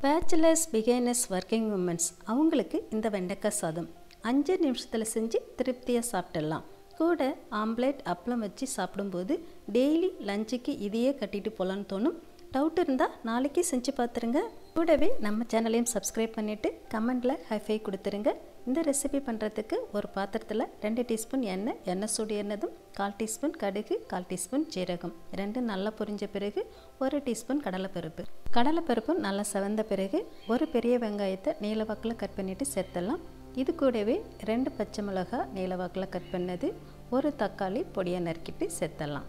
Bachelors beginners working women's அவங்களுக்கு இந்த வெண்டைக்காய் சாதம் 5 நிமிஷத்தில் செஞ்சு திருப்தியாக சாப்பிட்டுடலாம். கூட ஆம்லேட் அப்பளம் வச்சு சாப்பிடும்போது டெய்லி லஞ்சுக்கு இதையே கட்டிட்டு போகலான்னு தோணும். டவுட் இருந்தால் நாளைக்கு செஞ்சு பார்த்துருங்க. கூடவே நம்ம சேனலையும் சப்ஸ்கிரைப் பண்ணிவிட்டு கமெண்டில் ஹைஃபை கொடுத்துருங்க. இந்த ரெசிபி பண்ணுறதுக்கு ஒரு பாத்திரத்தில் 2 டீஸ்பூன் எண்ணெய் சூடு ஏறினதும் 1/4 டீஸ்பூன் கடுகு, 1/4 டீஸ்பூன் ஜீரகம், 2 நல்லா பொரிஞ்ச பிறகு 1 டீஸ்பூன் கடலைப்பருப்பு நல்லா செவந்த பிறகு ஒரு பெரிய வெங்காயத்தை நீளவாக்கில் கட் பண்ணிவிட்டு சேர்த்துடலாம். இது கூடவே 2 பச்சை மிளகாய் நீளவாக்கில் கட் பண்ணது, ஒரு தக்காளி பொடியை நறுக்கிட்டு சேர்த்துடலாம்.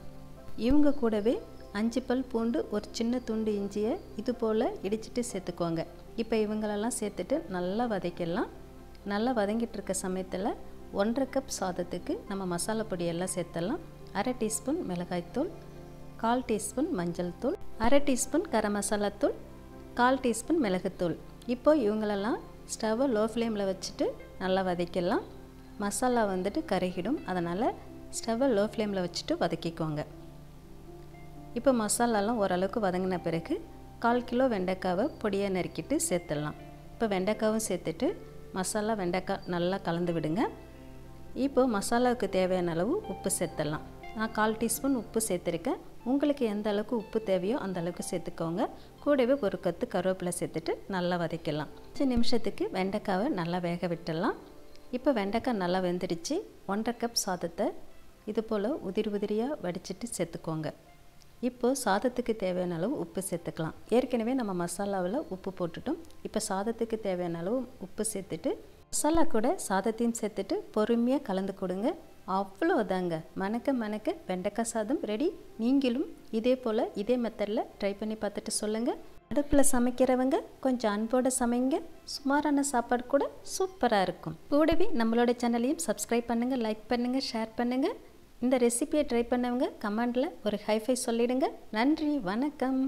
இவங்க கூடவே 5 பல் பூண்டு, ஒரு சின்ன துண்டு இஞ்சியை இது போல் இடிச்சிட்டு சேர்த்துக்கோங்க. இப்போ இவங்களெல்லாம் சேர்த்துட்டு நல்லா வதக்கிடலாம். நல்லா வதங்கிட்டு இருக்க சமயத்தில் 1/2 கப் சாதத்துக்கு நம்ம மசாலா பொடியெல்லாம் சேர்த்துடலாம். 1/2 டீஸ்பூன் மிளகாய்த்தூள், 1/4 டீஸ்பூன் மஞ்சள் தூள், 1/2 டீஸ்பூன் கரம் மசாலா தூள், 1/4 டீஸ்பூன் மிளகுத்தூள். இப்போ இவங்களெல்லாம் ஸ்டவ்வை லோ ஃப்ளேமில் வச்சுட்டு நல்லா வதக்கிடலாம். மசாலா கருகிடும், அதனால் ஸ்டவ்வை லோ ஃப்ளேமில் வச்சுட்டு வதக்கிக்கோங்க. இப்போ மசாலாலாம் ஓரளவுக்கு வதங்கின பிறகு 1/4 கிலோ வெண்டைக்காவை பொடியை நறுக்கிட்டு சேர்த்துடலாம். இப்போ வெண்டைக்காவும் சேர்த்துட்டு மசாலா வெண்டைக்காய் நல்லா கலந்து விடுங்க. இப்போது மசாலாவுக்கு தேவையான அளவு உப்பு சேர்த்துடலாம். நான் 1/4 டீஸ்பூன் உப்பு சேர்த்துருக்கேன். உங்களுக்கு எந்த அளவுக்கு உப்பு தேவையோ அந்த அளவுக்கு சேர்த்துக்கோங்க. கூடவே ஒரு கொத்து கருவேப்பிலை சேர்த்துட்டு நல்லா வதக்கிடலாம். 5 நிமிஷத்துக்கு வெண்டைக்காவை நல்லா வேக விட்டுடலாம். இப்போ வெண்டைக்காய் நல்லா வெந்துடுச்சு. 1/2 கப் சாதத்தை இது போல் உதிரியாக வடிச்சிட்டு சேர்த்துக்கோங்க. இப்போது சாதத்துக்கு தேவையான அளவு உப்பு சேர்த்துக்கலாம். ஏற்கனவே நம்ம மசாலாவில் உப்பு போட்டுட்டோம். இப்போ சாதத்துக்கு தேவையான அளவு உப்பு சேர்த்துட்டு மசாலா கூட சாதத்தையும் சேர்த்துட்டு பொறுமையாக கலந்து கொடுங்க. அவ்வளோதாங்க, மணக்க வெண்டைக்காய் சாதம் ரெடி. நீங்களும் இதே போல் இதே மெத்தடில் ட்ரை பண்ணி பார்த்துட்டு சொல்லுங்கள். அடுப்பில் சமைக்கிறவங்க கொஞ்சம் அன்போடு சமைங்க. சுமாரான சாப்பாடு கூட சூப்பராக இருக்கும். கூடவே நம்மளோட சேனலையும் சப்ஸ்கிரைப் பண்ணுங்கள், லைக் பண்ணுங்கள், ஷேர் பண்ணுங்கள். இந்த ரெசிபியை ட்ரை பண்ணவங்க கமெண்டில் ஒரு ஹைஃபை சொல்லிடுங்க. நன்றி, வணக்கம்.